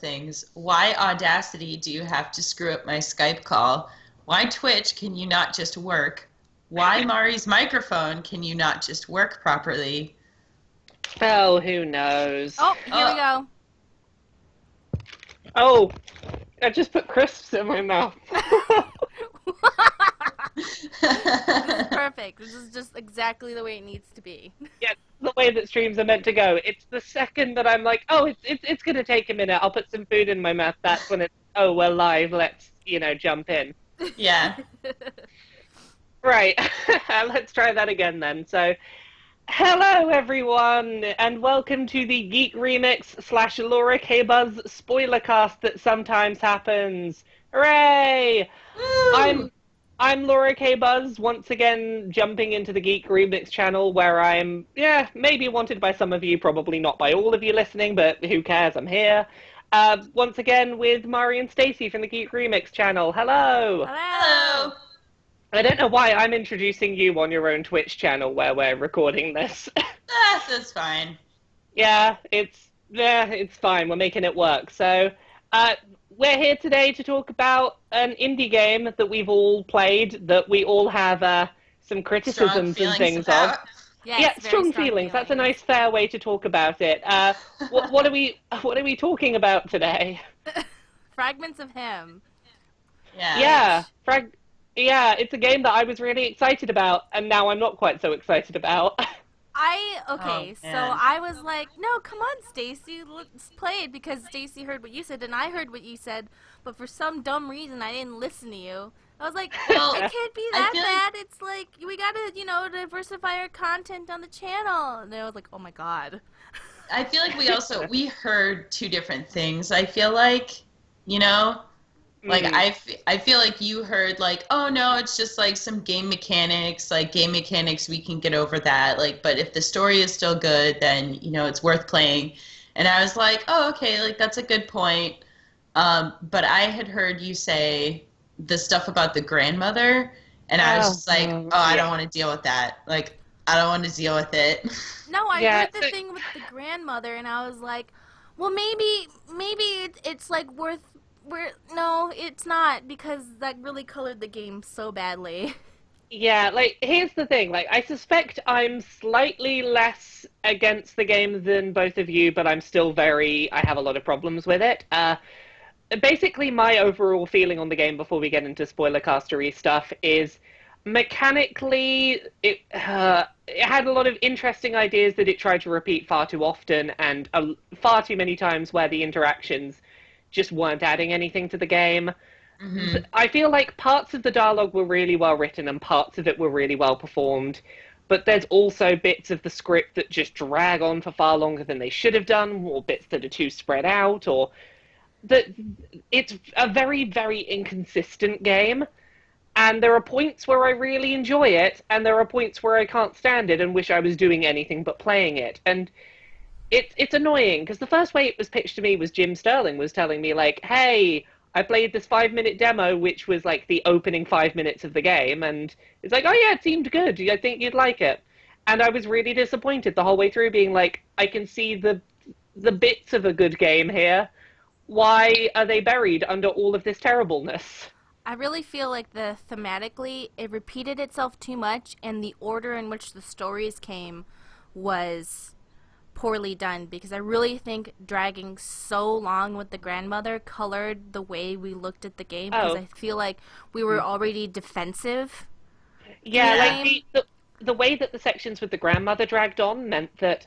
things. Why Audacity do you have to screw up my Skype call? Why Twitch can you not just work? Why Mari's microphone can you not just work properly? Oh, who knows? Oh, here we go. Oh, I just put crisps in my mouth. This is perfect. This is just exactly the way it needs to be. Yeah, the way that streams are meant to go. It's the second that I'm like, oh, it's going to take a minute. I'll put some food in my mouth. That's when it's, oh, we're live. Let's, jump in. Yeah. Right. Let's try that again then. So, hello everyone, and welcome to the Geek Remix / Laura K. Buzz spoilercast that sometimes happens. Hooray! Woo! I'm Laura K. Buzz, once again jumping into the Geek Remix channel where I'm, maybe wanted by some of you, probably not by all of you listening, but who cares, I'm here. Once again with Mari and Stacey from the Geek Remix channel. Hello! Hello! I don't know why I'm introducing you on your own Twitch channel where we're recording this. That's fine. Yeah, it's fine. We're making it work. So, we're here today to talk about an indie game that we've all played, that we all have some criticisms and things of. Yeah, strong feelings. That's a nice, fair way to talk about it. What are we talking about today? Fragments of him. Yeah. Yeah, it's a game that I was really excited about, and now I'm not quite so excited about. So I was like, no, come on, Stacey, let's play it, because Stacey heard what you said, and I heard what you said, but for some dumb reason, I didn't listen to you. I was like, Well, it can't be that like bad. It's like, we gotta, diversify our content on the channel. And I was like, oh my god. I feel like we heard two different things. I feel like, I feel like you heard like, oh no, it's just like some game mechanics, we can get over that. But if the story is still good, then, it's worth playing. And I was like, oh, okay, that's a good point. But I had heard you say the stuff about the grandmother, and I was just like, I don't want to deal with that. I don't want to deal with it. No, I heard the thing with the grandmother, and I was like, well, maybe it's like worth... No, it's not, because that really colored the game so badly. Yeah, here's the thing, I suspect I'm slightly less against the game than both of you, but I'm still I have a lot of problems with it. Basically, my overall feeling on the game before we get into spoilercastery stuff is, mechanically, it had a lot of interesting ideas that it tried to repeat far too often, and far too many times where the interactions just weren't adding anything to the game. Mm-hmm. I feel like parts of the dialogue were really well written and parts of it were really well performed, but there's also bits of the script that just drag on for far longer than they should have done, or bits that are too spread out, or that it's a very, very inconsistent game, and there are points where I really enjoy it, and there are points where I can't stand it and wish I was doing anything but playing it, and it's annoying, because the first way it was pitched to me was Jim Sterling was telling me, hey, I played this 5-minute demo, which was, the opening 5 minutes of the game, and it's like, oh yeah, it seemed good, I think you'd like it. And I was really disappointed the whole way through, being like, I can see the bits of a good game here. Why are they buried under all of this terribleness? I really feel like thematically, it repeated itself too much, and the order in which the stories came was poorly done, because I really think dragging so long with the grandmother colored the way we looked at the game, because I feel like we were already defensive. Yeah, the way that the sections with the grandmother dragged on meant that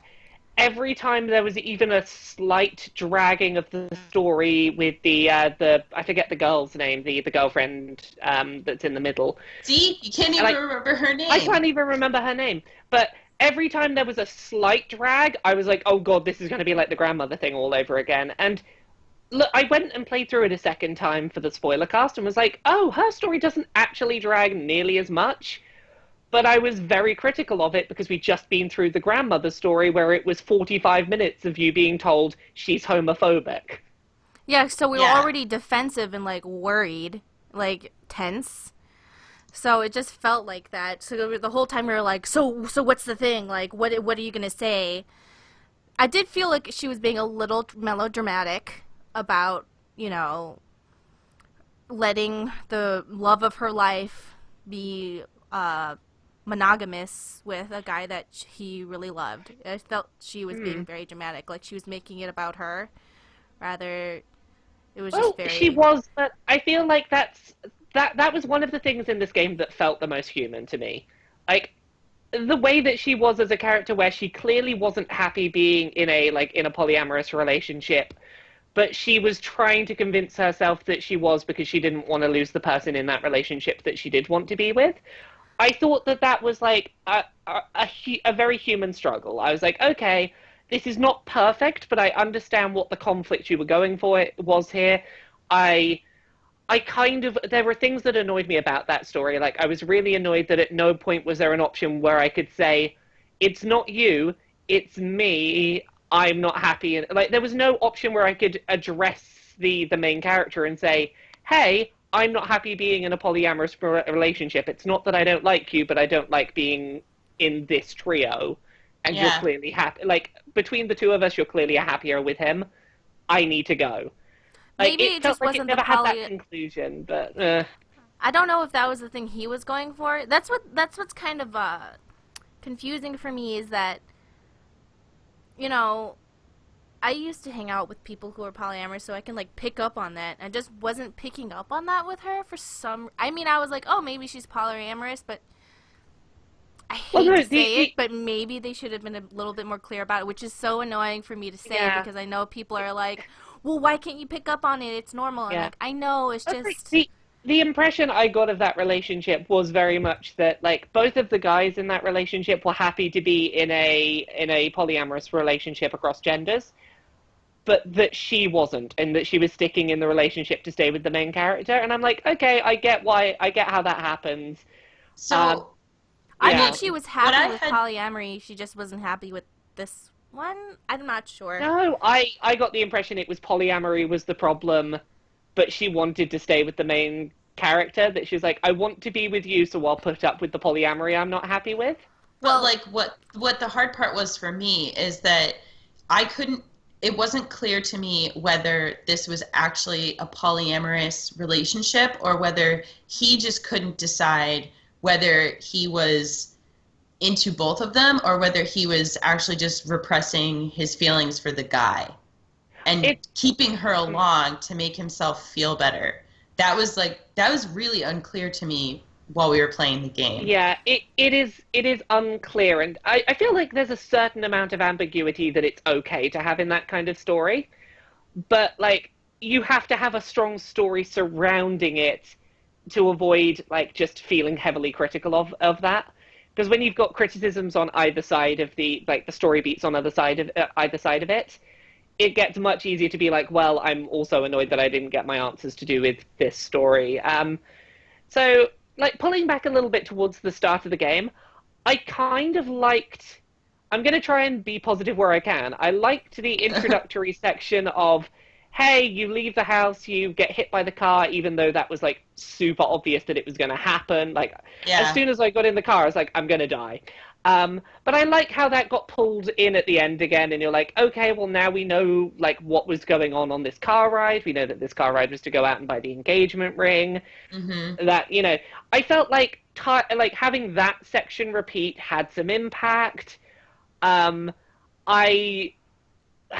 every time there was even a slight dragging of the story with the I forget the girl's name, the girlfriend that's in the middle. See? You can't even remember her name. I can't even remember her name. But every time there was a slight drag, I was like, oh god, this is going to be like the grandmother thing all over again. And look, I went and played through it a second time for the spoiler cast and was like, oh, her story doesn't actually drag nearly as much. But I was very critical of it because we'd just been through the grandmother story where it was 45 minutes of you being told she's homophobic. Yeah, so we were already defensive and, worried, tense. So it just felt like that. So the whole time we were like, so what's the thing? What are you going to say? I did feel like she was being a little melodramatic. about, letting the love of her life be monogamous with a guy that he really loved. I felt she was being very dramatic, like she was making it about her. Rather, it was just very... she was, but I feel like that was one of the things in this game that felt the most human to me. Like, the way that she was as a character, where she clearly wasn't happy being in a polyamorous relationship, but she was trying to convince herself that she was, because she didn't want to lose the person in that relationship that she did want to be with. I thought that was like a very human struggle. I was like, okay, this is not perfect, but I understand what the conflict you were going for was here. There were things that annoyed me about that story. Like, I was really annoyed that at no point was there an option where I could say, it's not you, it's me, I'm not happy. And like, there was no option where I could address the main character and say, hey, I'm not happy being in a polyamorous relationship. It's not that I don't like you, but I don't like being in this trio. And you're clearly happy. Like, between the two of us, you're clearly happier with him. I need to go. Like, maybe it just wasn't never had that conclusion, but I don't know if that was the thing he was going for. That's what's kind of confusing for me, is that, I used to hang out with people who are polyamorous, so I can like pick up on that. I just wasn't picking up on that with her for some. I mean, I was like, oh, maybe she's polyamorous, but I hate to say it, but maybe they should have been a little bit more clear about it, which is so annoying for me to say, because I know people are like, well, why can't you pick up on it? It's normal. And like, I know, it's just... The impression I got of that relationship was very much that, like, both of the guys in that relationship were happy to be in a polyamorous relationship across genders, but that she wasn't, and that she was sticking in the relationship to stay with the main character. And I'm like, okay, I get how that happens. So... I think she was happy with polyamory. She just wasn't happy with this one. I'm not sure. No, I got the impression it was polyamory was the problem, but she wanted to stay with the main character. That she was like, I want to be with you, so I'll put up with the polyamory I'm not happy with. Well, like, what the hard part was for me is that it wasn't clear to me whether this was actually a polyamorous relationship or whether he just couldn't decide whether he was into both of them or whether he was actually just repressing his feelings for the guy and keeping her along to make himself feel better. That was really unclear to me while we were playing the game. Yeah, it is unclear, and I feel like there's a certain amount of ambiguity that it's okay to have in that kind of story, but like, you have to have a strong story surrounding it to avoid like just feeling heavily critical of that, because when you've got criticisms on either side of the story beats on either side of it, it gets much easier to be like, well, I'm also annoyed that I didn't get my answers to do with this story. So like, pulling back a little bit towards the start of the game, I kind of liked, I'm going to try and be positive where I can, I liked the introductory section of, hey, you leave the house, you get hit by the car, even though that was, like, super obvious that it was going to happen. Like, as soon as I got in the car, I was like, I'm going to die. But I like how that got pulled in at the end again, and you're like, okay, well, now we know, like, what was going on this car ride. We know that this car ride was to go out and buy the engagement ring. Mm-hmm. That, I felt like, having that section repeat had some impact. I guess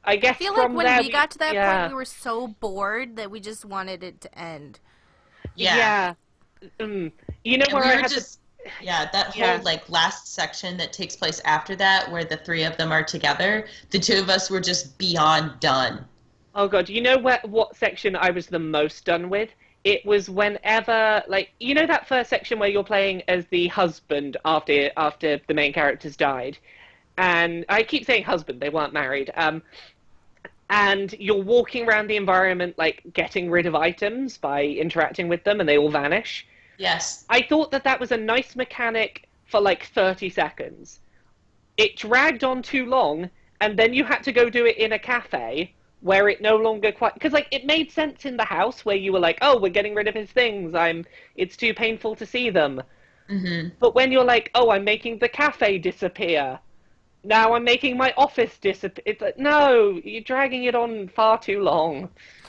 I feel like when we got to that point, we were so bored that we just wanted it to end. Yeah. Where I had that whole like last section that takes place after that, where the three of them are together, the two of us were just beyond done. Oh god, you know what section I was the most done with? It was whenever, like, that first section where you're playing as the husband after the main characters died. And I keep saying husband, they weren't married. And you're walking around the environment, like, getting rid of items by interacting with them, and they all vanish. Yes. I thought that was a nice mechanic for, like, 30 seconds. It dragged on too long, and then you had to go do it in a cafe, where it no longer quite... Because, like, it made sense in the house, where you were like, oh, we're getting rid of his things, it's too painful to see them. Mm-hmm. But when you're like, oh, I'm making the cafe disappear... now I'm making my office disappear. It's like, no, you're dragging it on far too long.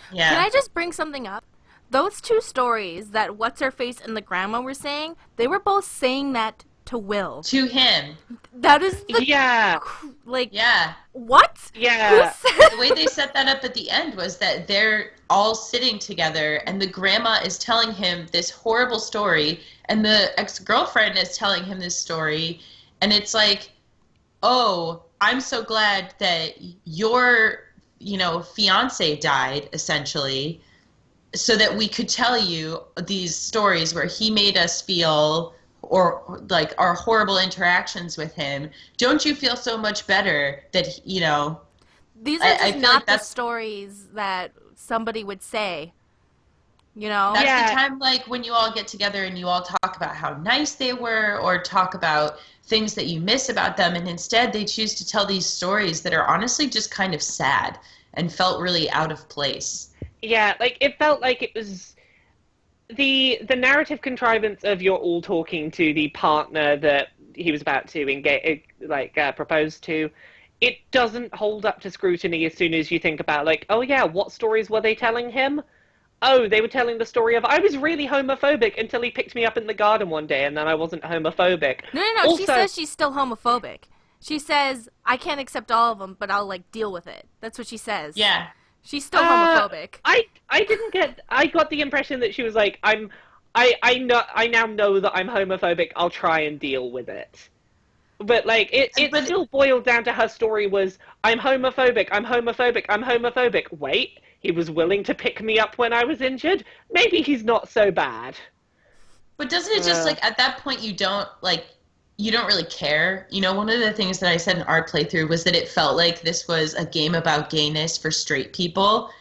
Can Yeah. I just bring something up? Those two stories that What's Her Face and the grandma were saying, they were both saying that to Will. To him. That is the Yeah, like Yeah. what? yeah. Who said? The way they set that up at the end was that they're all sitting together and the grandma is telling him this horrible story and the ex-girlfriend is telling him this story and it's like, "Oh, I'm so glad that your, fiance died essentially so that we could tell you these stories where he made us feel or like our horrible interactions with him. Don't you feel so much better that, These are I just feel like not the that's stories that somebody would say. You know? that's the Yeah. time like when you all get together and you all talk about how nice they were or talk about things that you miss about them and instead they choose to tell these stories that are honestly just kind of sad and felt really out of place. Yeah, like it felt like it was the narrative contrivance of you're all talking to the partner that he was about to engage, propose to. It doesn't hold up to scrutiny as soon as you think about like, oh yeah, what stories were they telling him? Oh, they were telling the story of I was really homophobic until he picked me up in the garden one day, and then I wasn't homophobic. No, no, no. She Also, says she's still homophobic. She says, I can't accept all of them, but I'll, like, deal with it. That's what she says. Yeah. She's still homophobic. I didn't get. I got the impression that she was like, I now know that I'm homophobic. I'll try and deal with it. But like it But still boiled down to her story was I'm homophobic. I'm homophobic. I'm homophobic. Wait, he was willing to pick me up when I was injured. Maybe he's not so bad. But doesn't it just like at that point you don't really care? One of the things that I said in our playthrough was that it felt like this was a game about gayness for straight people.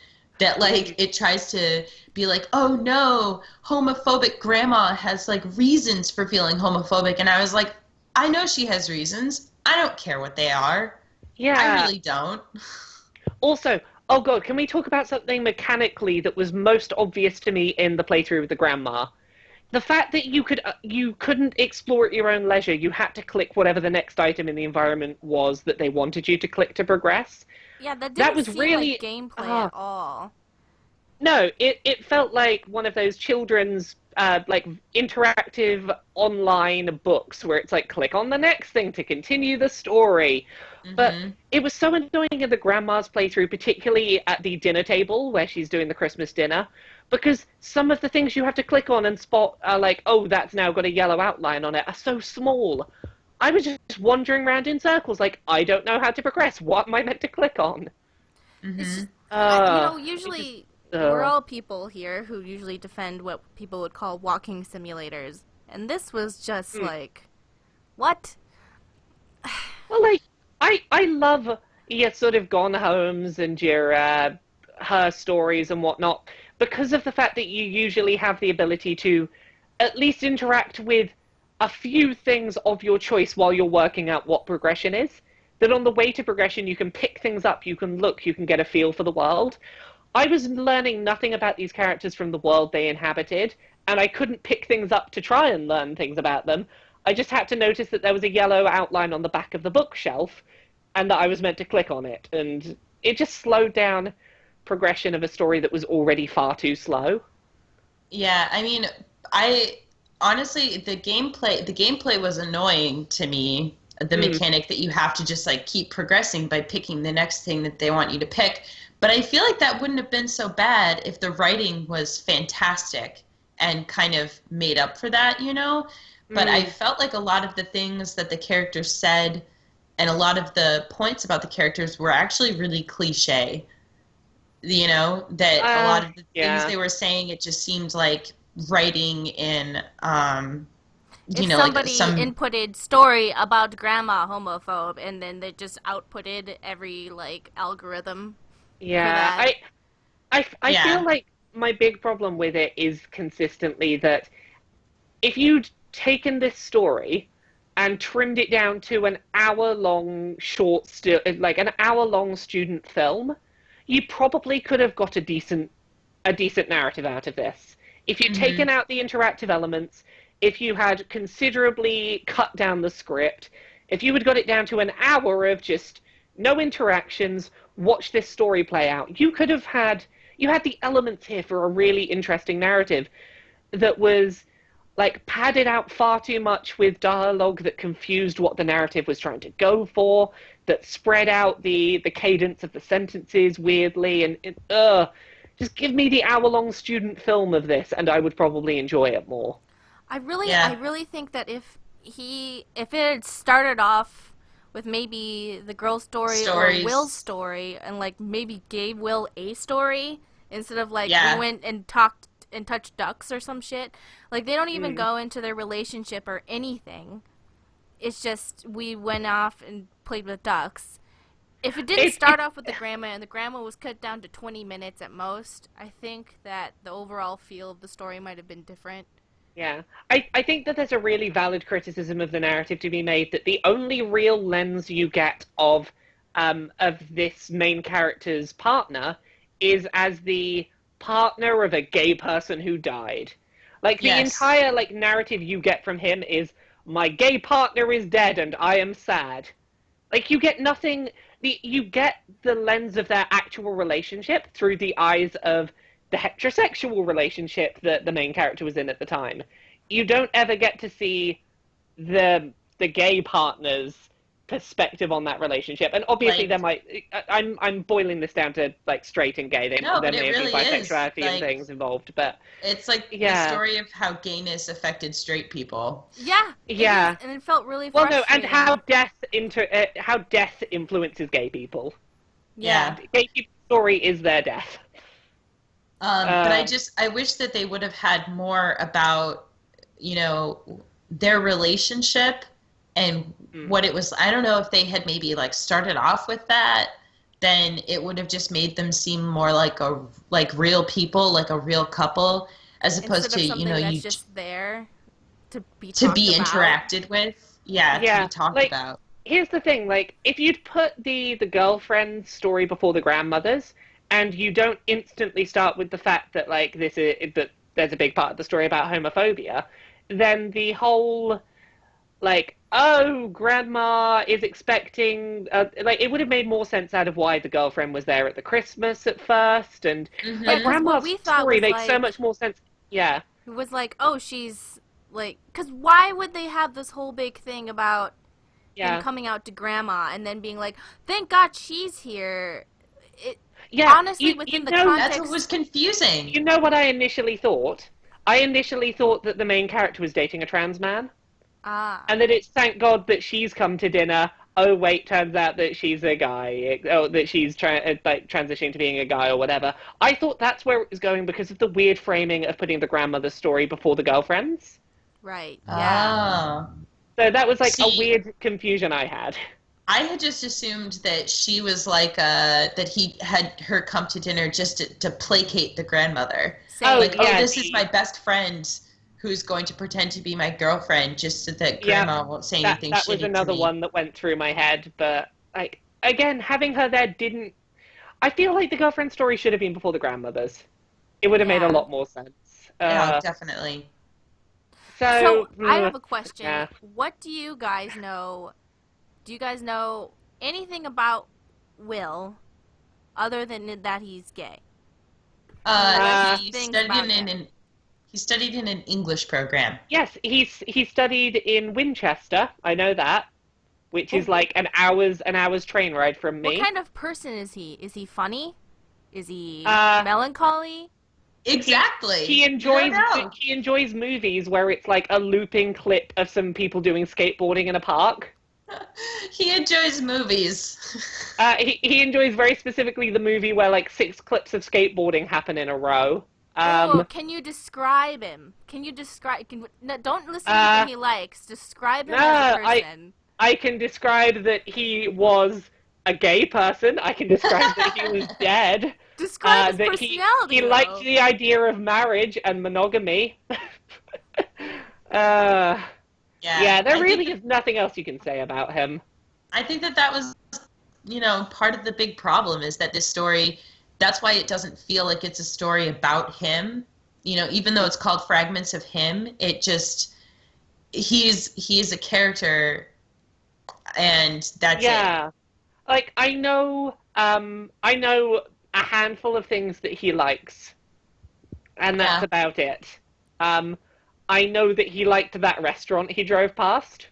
That like it tries to be like, oh no, homophobic grandma has like reasons for feeling homophobic, and I was like, I know she has reasons. I don't care what they are. I Yeah. really don't. Also, oh god, can we talk about something mechanically that was most obvious to me in the playthrough of the grandma? The fact that you couldn't explore at your own leisure. You had to click whatever the next item in the environment was that they wanted you to click to progress. Yeah, that That didn't was seem really like gameplay at all. No, it felt like one of those children's like interactive online books where it's like click on the next thing to continue the story. But Hmm. it was so annoying in the grandma's playthrough, particularly at the dinner table where she's doing the Christmas dinner, because some of the things you have to click on and spot are like, oh, that's now got a yellow outline on it, are so small. I was just wandering around in circles, like, I don't know how to progress. What am I meant to click on? It's just, Uh, usually just, we're all people here who usually defend what people would call walking simulators. And this was just like, what? Well, like I love your sort of Gone Homes and your her stories and whatnot because of the fact that you usually have the ability to at least interact with a few things of your choice while you're working out what progression is. That on the way to progression, you can pick things up, you can look, you can get a feel for the world. I was learning nothing about these characters from the world they inhabited, and I couldn't pick things up to try and learn things about them. I just had to notice that there was a yellow outline on the back of the bookshelf, and that I was meant to click on it. And it just slowed down progression of a story that was already far too slow. Yeah, I mean, I honestly the gameplay was annoying to me. The Mm. mechanic that you have to just like keep progressing by picking the next thing that they want you to pick. But I feel like that wouldn't have been so bad if the writing was fantastic and kind of made up for that. But I Mm. felt like a lot of the things that the characters said and a lot of the points about the characters were actually really cliche. That a lot of the things Yeah. they were saying, it just seemed like writing in, If like somebody some, inputted story about grandma homophobe and then they just outputted every, like, algorithm for Yeah. that. I feel yeah. like my big problem with it is consistently that if you'd taken this story and trimmed it down to an hour long like an hour long student film, you probably could have got a decent narrative out of this. If you'd Hmm. taken out the interactive elements, if you had considerably cut down the script, If you had got it down to an hour of just no interactions, watch this story play out, you had the elements here for a really interesting narrative that was like padded out far too much with dialogue that confused what the narrative was trying to go for, that spread out the cadence of the sentences weirdly, and just give me the hour-long student film of this, and I would probably enjoy it more. I really think that if it had started off with maybe the girl's story or Will's story, and like maybe gave Will a story instead of like we went and talked and touched ducks or some shit. Like they don't even go into their relationship or anything. It's just we went off and played with ducks. If it didn't start off with the grandma and the grandma was cut down to 20 minutes at most, I think that the overall feel of the story might have been different. Yeah. I think that there's a really valid criticism of the narrative to be made that the only real lens you get of this main character's partner is as the partner of a gay person who died. Like, the entire, like, narrative you get from him is, my gay partner is dead and I am sad. Like, you get nothing... You get the lens of their actual relationship through the eyes of the heterosexual relationship that the main character was in at the time. You don't ever get to see the gay partner's perspective on that relationship. And obviously there might... I'm boiling this down to, like, straight and gay. There may have been bisexuality and things involved, but... It's like the story of how gayness affected straight people. Yeah. Yeah. And it felt really frustrating. Well, no, and how death influences gay people. Yeah. Gay people's story is their death. But I wish that they would have had more about, their relationship and what it was. I don't know if they had maybe like started off with that, then it would have just made them seem more like real people, like a real couple, as opposed to, that's just there to be interacted with. Yeah, to be talked about. Here's the thing, like, if you'd put the girlfriend's story before the grandmother's, and you don't instantly start with the fact that, like, that there's a big part of the story about homophobia, then the whole, like, oh, grandma is expecting... it would have made more sense out of why the girlfriend was there at the Christmas at first, and like, grandma's story makes so much more sense. Yeah. It was like, oh, she's, like... Because why would they have this whole big thing about him coming out to grandma and then being like, thank God she's here... Honestly, within the context... That's what was confusing. You know what I initially thought? I initially thought that the main character was dating a trans man. Ah. And that it's thank God that she's come to dinner. Oh, wait, turns out that she's a guy. Oh, that she's transitioning to being a guy or whatever. I thought that's where it was going because of the weird framing of putting the grandmother's story before the girlfriend's. Right, yeah. Oh. So that was, like, a weird confusion I had. I had just assumed that she was like that he had her come to dinner just to placate the grandmother. This is my best friend who's going to pretend to be my girlfriend just so that grandma won't say anything shitty to me. That was another one that went through my head, but like again, having her there didn't... I feel like the girlfriend story should have been before the grandmother's. It would have made a lot more sense. Yeah, definitely. So I have a question. Yeah. What do you guys know... Do you guys know anything about other than that he's gay? He studied in an English program. Yes, he studied in Winchester. I know that, which is like an hour's train ride from me. What kind of person is he? Is he funny? Is he melancholy? Exactly. He enjoys movies where it's like a looping clip of some people doing skateboarding in a park. He enjoys movies. He enjoys very specifically the movie where like 6 clips of skateboarding happen in a row. Can you describe him? Don't listen to anything he likes. Describe him as a person. I can describe that he was a gay person. I can describe that he was dead. Describe his personality. He liked the idea of marriage and monogamy. There really is nothing else you can say about him. I think that was, part of the big problem is that this story, that's why it doesn't feel like it's a story about him. Even though it's called Fragments of Him, it just, he is a character. and that's it. Yeah. Like I know a handful of things that he likes, and that's Yeah. about it. Um, I know that he liked that restaurant he drove past.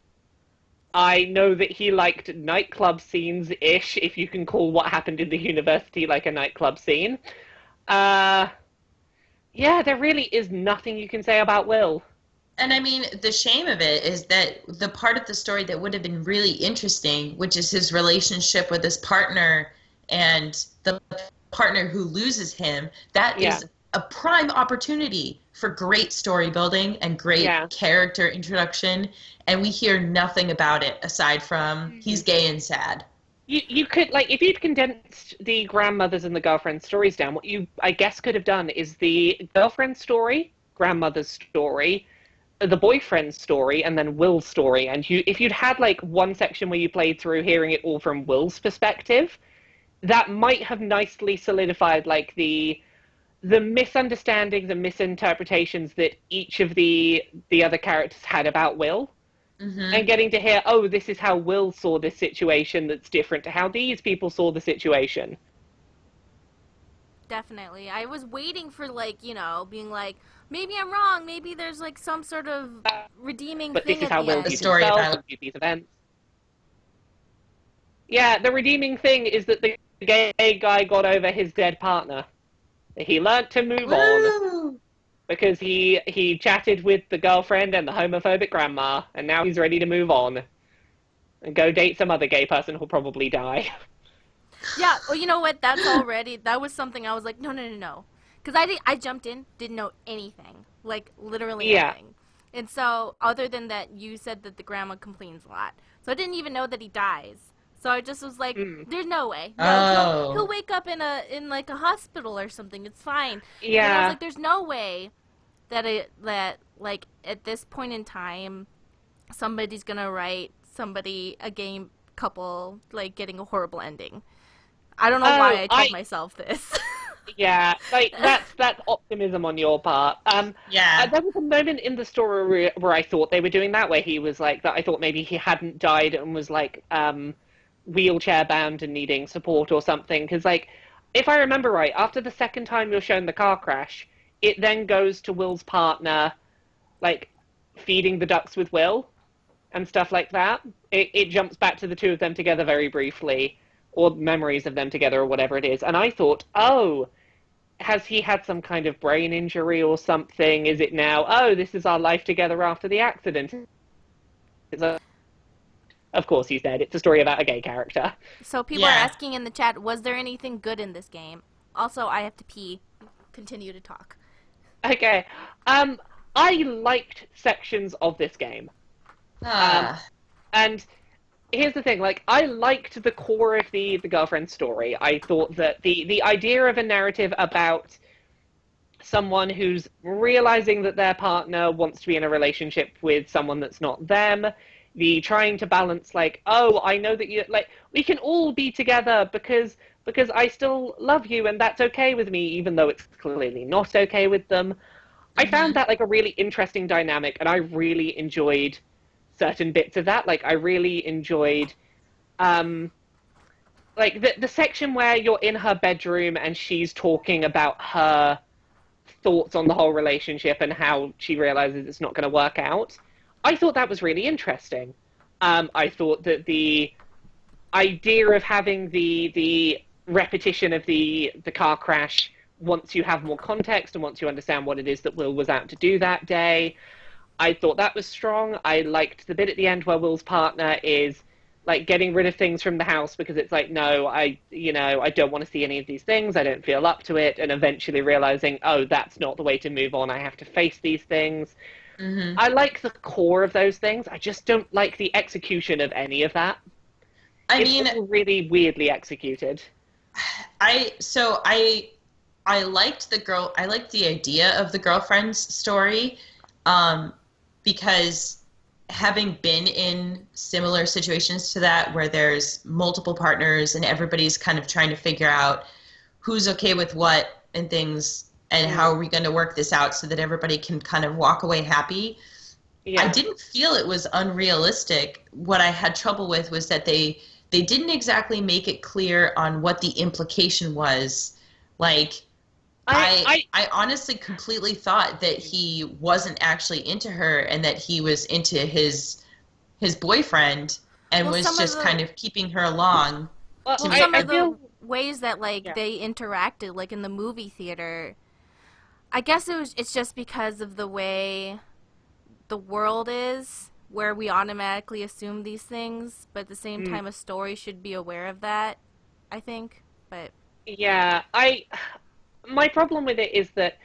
I know that he liked nightclub scenes-ish, if you can call what happened in the university like a nightclub scene. Uh, yeah, there really is nothing you can say about Will. And I mean, the shame of it is that the part of the story that would have been really interesting, which is his relationship with his partner and the partner who loses him, that Yeah, is a prime opportunity for great story building and great yeah. character introduction. And we hear nothing about it aside from he's Mhm. gay and sad. You could like if you'd condensed the grandmothers and the girlfriend stories down, what you I guess could have done is the girlfriend story, grandmother's story, the boyfriend story, and then Will's story. And you if you'd had like one section where you played through hearing it all from Will's perspective, that might have nicely solidified like the misunderstandings and misinterpretations that each of the other characters had about Will, and Hmm. getting to hear, oh, this is how Will saw this situation that's different to how these people saw the situation. Definitely. I was waiting for, like, being like, maybe I'm wrong. Maybe there's, like, some sort of redeeming But this thing is at how the Will A views end. story himself about and views these events. Yeah, the redeeming thing is that the gay guy got over his dead partner. He learnt to move on woo. because he chatted with the girlfriend and the homophobic grandma, and now he's ready to move on and go date some other gay person who'll probably die. Yeah, well, you know what? That was something I was like, no, no, no, no. Because I jumped in, didn't know anything. Like, literally Yeah. nothing. And so, other than that, you said that the grandma complains a lot. So I didn't even know that he dies. So I just was like, Mm. there's no way. No, he'll Oh. wake up in like a hospital or something. It's fine. And then I was Yeah. like, there's no way that like at this point in time somebody's gonna write somebody a game couple like getting a horrible ending. I don't know why Oh, I told myself this. yeah, like that's optimism on your part. Yeah. There was a moment in the story where I thought they were doing that, where he was like that. I thought maybe he hadn't died and was like wheelchair bound and needing support or something. Because like, if I remember right, after the second time you're shown the car crash, it then goes to Will's partner, like feeding the ducks with Will and stuff like that. It jumps back to the two of them together very briefly, or memories of them together, or whatever it is. And I thought, oh, has he had some kind of brain injury or something? Is it now, oh, this is our life together after the accident? It's a, of course he's dead. It's a story about a gay character. So people are Yeah. asking in the chat, was there anything good in this game? Also, I have to pee. Continue to talk. Okay. I liked sections of this game. Um, Ah. and here's the thing, like I liked the core of the girlfriend story. I thought that the idea of a narrative about someone who's realizing that their partner wants to be in a relationship with someone that's not them, the trying to balance like, oh, I know that you like we can all be together because I still love you and that's okay with me even though it's clearly not okay with them. I found Hmm. that like a really interesting dynamic and I really enjoyed certain bits of that. Like I really enjoyed um like the section where you're in her bedroom and she's talking about her thoughts on the whole relationship and how she realizes it's not going to work out. I thought that was really interesting. I thought that the idea of having the repetition of the car crash once you have more context and once you understand what it is that Will was out to do that day, I thought that was strong. I liked the bit at the end where Will's partner is like getting rid of things from the house because it's like, no, I don't want to see any of these things. I don't feel up to it. And eventually realizing, oh, that's not the way to move on. I have to face these things. Hmm. I like the core of those things. I just don't like the execution of any of that. I It's mean, all really weirdly executed. I liked I liked the idea of the girlfriend's story, um, because having been in similar situations to that where there's multiple partners and everybody's kind of trying to figure out who's okay with what and things and how Mm, are we going to work this out so that everybody can kind of walk away happy. I Yeah. didn't feel it was unrealistic. What I had trouble with was that they didn't exactly make it clear on what the implication was. Like I honestly completely thought that he wasn't actually into her and that he was into his boyfriend and Well, was some of just the kind of keeping her along Well, to well, make some I of her. the feel ways that like yeah. they interacted, like in the movie theater, I guess it's just because of the way the world is, where we automatically assume these things, but at the same Mm, time, a story should be aware of that. I think, but yeah. I My problem with it is that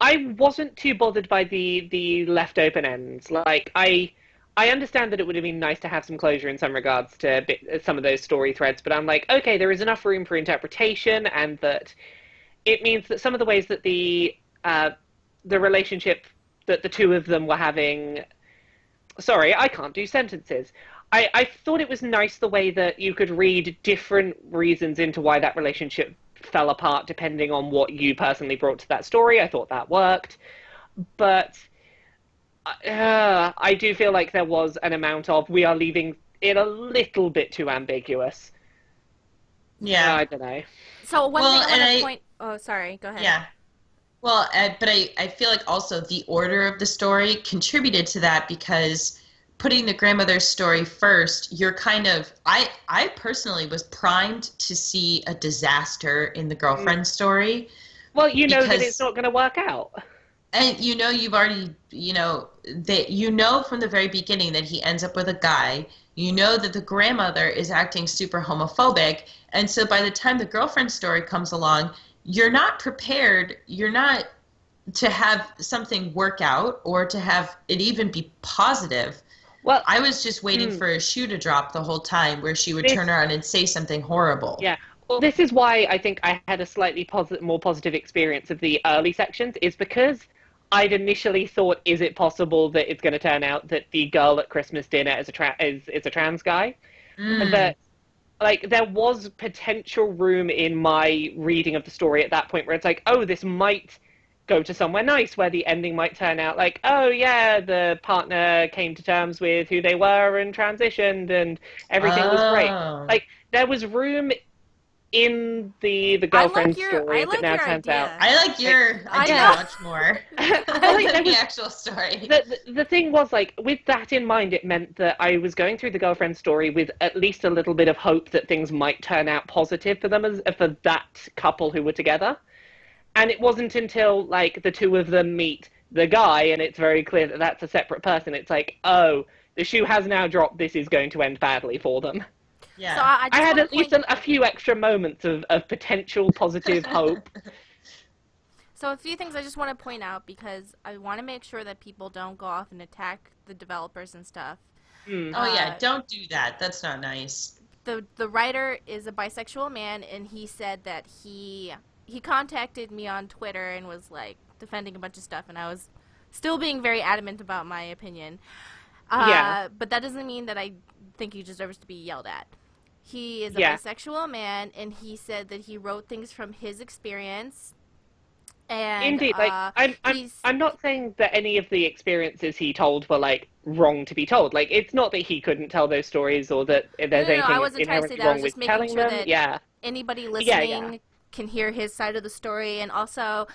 I wasn't too bothered by the left open ends. Like I understand that it would have been nice to have some closure in some regards to some of those story threads, but I'm like, okay, there is enough room for interpretation, and that it means that some of the ways that the relationship that the two of them were having. Sorry, I can't do sentences. I thought it was nice the way that you could read different reasons into why that relationship fell apart depending on what you personally brought to that story. I thought that worked. But I do feel like there was an amount of we are leaving it a little bit too ambiguous. Yeah. I don't know. so one thing Well, I and want to point. Oh, sorry. Go ahead. yeah. Well, but I feel like also the order of the story contributed to that because putting the grandmother's story first, you're kind of I personally was primed to see a disaster in the Mm. girlfriend story Well, you know that it's because not going to work out. and you've already that from the very beginning that he ends up with a guy. You know that the grandmother is acting super homophobic, and so by the time the girlfriend story comes along, you're not prepared. You're not to have something work out or to have it even be positive. Well, I was just waiting mm, for a shoe to drop the whole time where she would turn this around and say something horrible. Yeah. Well, this is why I think I had a slightly more positive experience of the early sections, is because I'd initially thought, is it possible that it's going to turn out that the girl at Christmas dinner is a trans guy? Mm. That like there was potential room in my reading of the story at that point where it's like, oh, this might go to somewhere nice, where the ending might turn out like, oh yeah, the partner came to terms with who they were and transitioned, and everything was great. Oh. Like there was room in the girlfriend story I as it like now your turns out. idea. I like Like, your I idea yeah. know. much more Well, like than there the was actual story. the thing was like with that in mind, it meant that I was going through the girlfriend story with at least a little bit of hope that things might turn out positive for them, as for that couple who were together. And it wasn't until like the two of them meet the guy and it's very clear that that's a separate person. It's like, oh, the shoe has now dropped. This is going to end badly for them. So Yeah. I I just had want to at least point. a few extra moments of potential positive hope. So a few things I just want to point out because I want to make sure that people don't go off and attack the developers and stuff. Mm, Oh yeah, Uh, don't do that. That's not nice. the writer is a bisexual man, and he said that he contacted me on Twitter and was like defending a bunch of stuff, and I was still being very adamant about my opinion. yeah, But that doesn't mean that I think he deserves to be yelled at. He is a yeah. bisexual man, and he said that he wrote things from his experience, and Indeed, like he's I'm not saying that any of the experiences he told were like wrong to be told. Like it's not that he couldn't tell those stories or that there's no, I anything wasn't trying to say inherently that. I wrong was just with making telling sure them. that Yeah, anybody yeah. listening can hear his side of the story, and also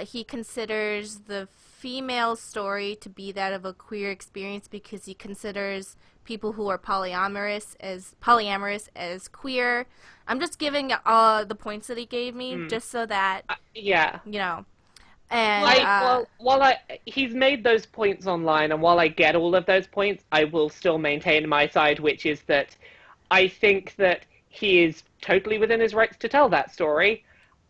he considers the female story to be that of a queer experience because he considers people who are polyamorous as queer. I'm just giving the points that he gave me Mm, just so that yeah. you know. And Well, While he's made those points online, and while I get all of those points, I will still maintain my side, which is that I think that he is totally within his rights to tell that story.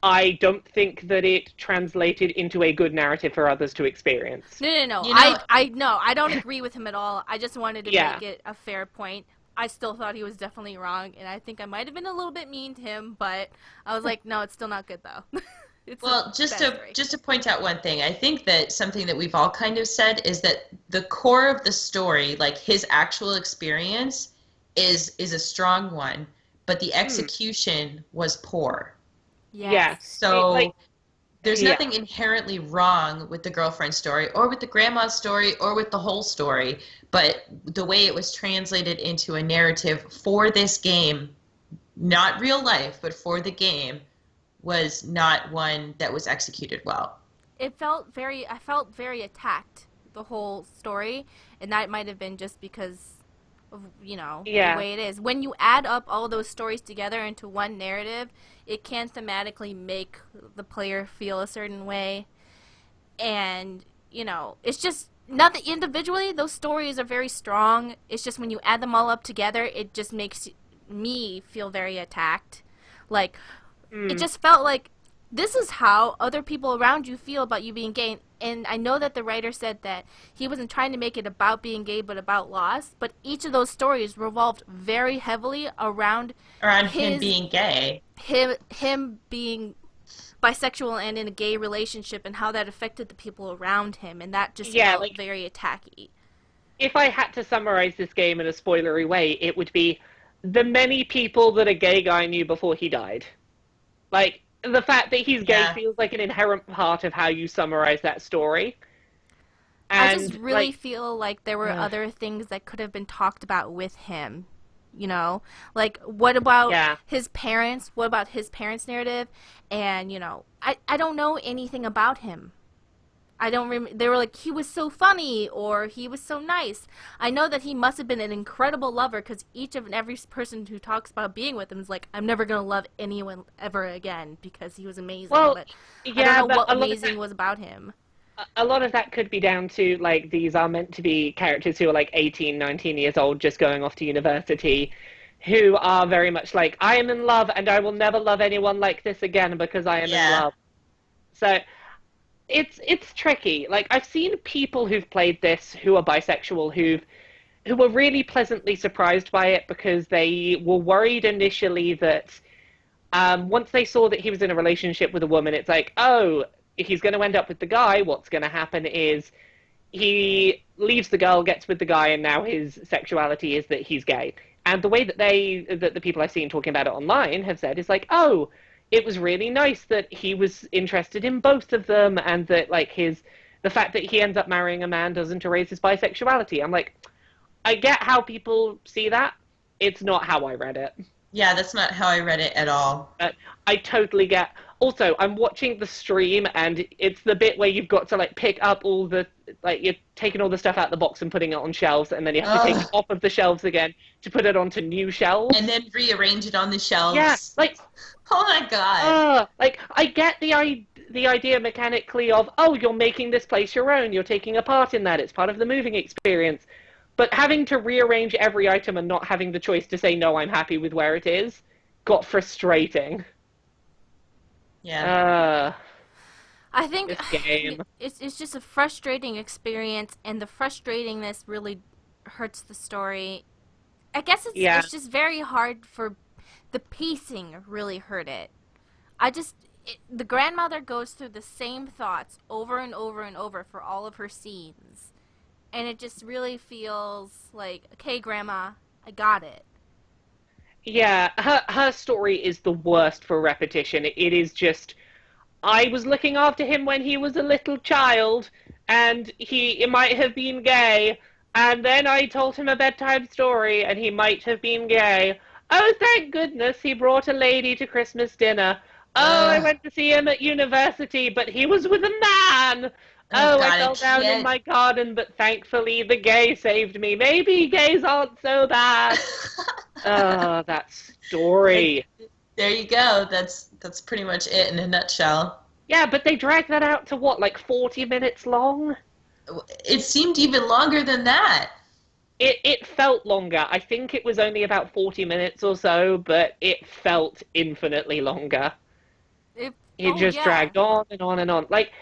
I don't think that it translated into a good narrative for others to experience. no. you know, I no, I don't agree with him at all. I just wanted to Yeah. make it a fair point. I still thought he was definitely wrong, and I think I might have been a little bit mean to him, but I was like, no, it's still not good though. It's a well, bad story. just to point out one thing, I think that something that we've all kind of said is that the core of the story, like his actual experience, is a strong one, but the Hmm. execution was poor. Yes. Yeah. It, like So There's Yeah. nothing inherently wrong with the girlfriend story or with the grandma story or with the whole story, but the way it was translated into a narrative for this game, not real life, but for the game, was not one that was executed well. I felt very attacked the whole story, and that might have been just because of, the Yeah. way it is. When you add up all those stories together into one narrative, it can thematically make the player feel a certain way. And, it's just nothing individually, those stories are very strong. It's just when you add them all up together, it just makes me feel very attacked. Like, it Mm. just felt like this is how other people around you feel about you being gay. And I know that the writer said that he wasn't trying to make it about being gay but about loss, but each of those stories revolved very heavily around Around him his being gay. him being bisexual and in a gay relationship and how that affected the people around him, and that just Yeah, felt like very attacky. if I had to summarize this game in a spoilery way, it would be the many people that a gay guy knew before he died. Like, the fact that he's gay Yeah. feels like an inherent part of how you summarize that story. I just And, really like, feel like there were uh, other things that could have been talked about with him. Like what about yeah. his parents? What about his parents' narrative? And I don't know anything about him. I don't remember. They were like, he was so funny or he was so nice. I know that he must have been an incredible lover because each of and every person who talks about being with him is like, I'm never gonna love anyone ever again because he was amazing. Well, But I don't yeah, know but what amazing was about him. a lot of that could be down to, like, these are meant to be characters who are, like, 18, 19 years old, just going off to university, who are very much like, I am in love and I will never love anyone like this again because I am in Yeah. love. So it's tricky. Like, I've seen people who've played this who are bisexual who were really pleasantly surprised by it because they were worried initially that once they saw that he was in a relationship with a woman, it's like, oh, if he's going to end up with the guy, what's going to happen is he leaves the girl, gets with the guy, and now his sexuality is that he's gay. And the way that the people I've seen talking about it online have said is like, oh, it was really nice that he was interested in both of them, and that like the fact that he ends up marrying a man doesn't erase his bisexuality. I'm like, I get how people see that. It's not how I read it. Yeah, that's not how I read it at all. I totally get. Also, I'm watching the stream, and it's the bit where you've got to like pick up all the you're taking all the stuff out of the box and putting it on shelves, and then you have to take it Ugh. off of the shelves again to put it onto new And shelves. then rearrange it on the Yeah, shelves. like Oh my God. like I get the idea mechanically of, oh, you're making this place your own, you're taking a part in that, it's part of the moving experience. But having to rearrange every item and not having the choice to say no, I'm happy with where it is, got frustrating. Yeah. Uh, I think this game. it's just a frustrating experience, and the frustratingness really hurts the story. I guess Yeah, it's just very hard for the pacing really hurt it. The grandmother goes through the same thoughts over and over and over for all of her scenes, and it just really feels like, okay, grandma, I got it. yeah. Her story is the worst for repetition. It is just, I was looking after him when he was a little child, and he might have been gay, and then I told him a bedtime story, and he might have been gay. Oh, thank goodness he brought a lady to Christmas dinner. Oh, I Ugh. went to see him at university, but he was with a man. Oh Oh, I God, I fell down in can't. my garden, but thankfully the gay saved me. Maybe gays aren't so bad. Oh, that And story. there you go. That's pretty much it in a nutshell. Yeah, but they dragged that out to what, like 40 minutes long? It seemed even longer than that. It felt longer. I think it was only about 40 minutes or so, but it felt infinitely longer. It Oh just yeah. dragged on and on and on. Like,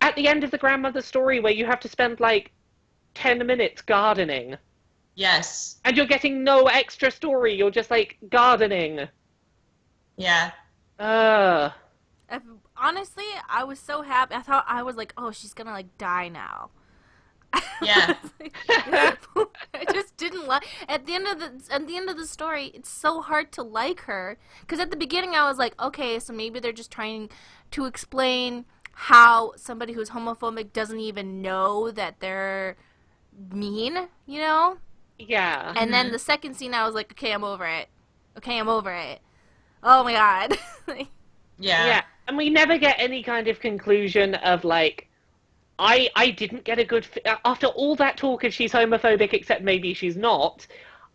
at the end of the grandmother story where you have to spend like 10 minutes gardening, Yes. and you're getting no extra story, you're just like gardening. Yeah. Uh, If, honestly, I was so happy. I was like, oh, she's gonna like die now. Yeah. I just didn't like at the end of the story. It's so hard to like her because at the beginning I was like, okay, so maybe they're just trying to explain how somebody who's homophobic doesn't even know that they're mean, you know? Yeah. And then the second scene, I was like, okay, I'm over it. Okay, I'm over it. Oh my god. Yeah. And we never get any kind of conclusion of, like, I didn't get a good... After all that talk of she's homophobic, except maybe she's not,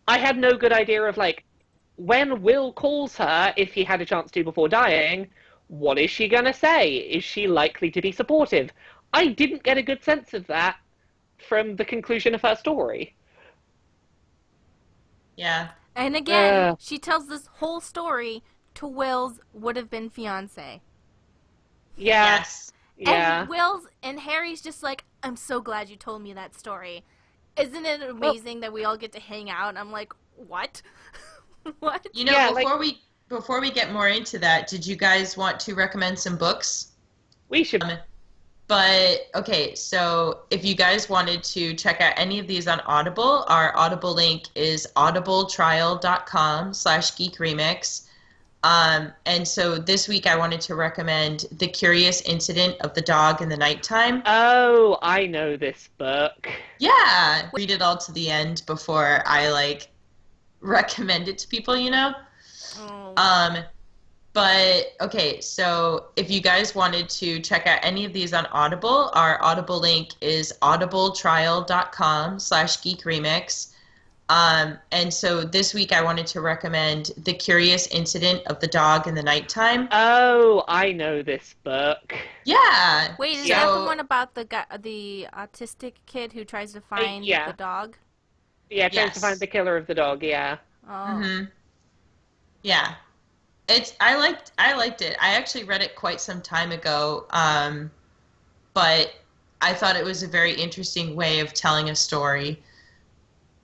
I had no good idea of, like, when Will calls her, if he had a chance to before dying, what is she going to say? Is she likely to be supportive? I didn't get a good sense of that from the conclusion of her story. Yeah. And again, she tells this whole story to Will's would-have-been fiance. Yeah. Yes. Yeah. And Will's and Harry's just like, I'm so glad you told me that story. Isn't it amazing that we all get to hang out? And I'm like, what? What? You know, Yeah, before we get more into that, did you guys want to recommend some books? We should. But okay, so if you guys wanted to check out any of these on Audible, our Audible link is audibletrial.com/geekremix. And so this week I wanted to recommend The Curious Incident of the Dog in the Nighttime. Oh, I know this book. Yeah, read it all to the end before I like recommend it to people, you know? Oh. But okay, so if you guys wanted to check out any of these on Audible, our Audible link is audibletrial.com/geekremix. And so this week I wanted to recommend The Curious Incident of the Dog in the Nighttime. Oh, I know this book. Yeah. Wait, is that the one about the guy, the autistic kid who tries to find the dog? Yeah, tries to find the killer of the dog, yeah. Oh. Yeah. I liked it. I actually read it quite some time ago, but I thought it was a very interesting way of telling a story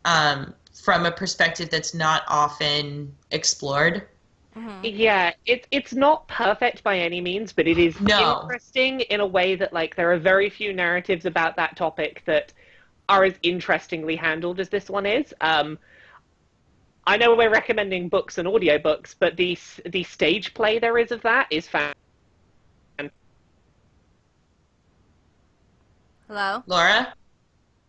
from a perspective that's not often explored. Yeah, it's not perfect by any means, but it is interesting in a way that, like, there are very few narratives about that topic that are as interestingly handled as this one is. I know we're recommending books and audiobooks, but the stage play there is of that is fantastic. Hello? Laura?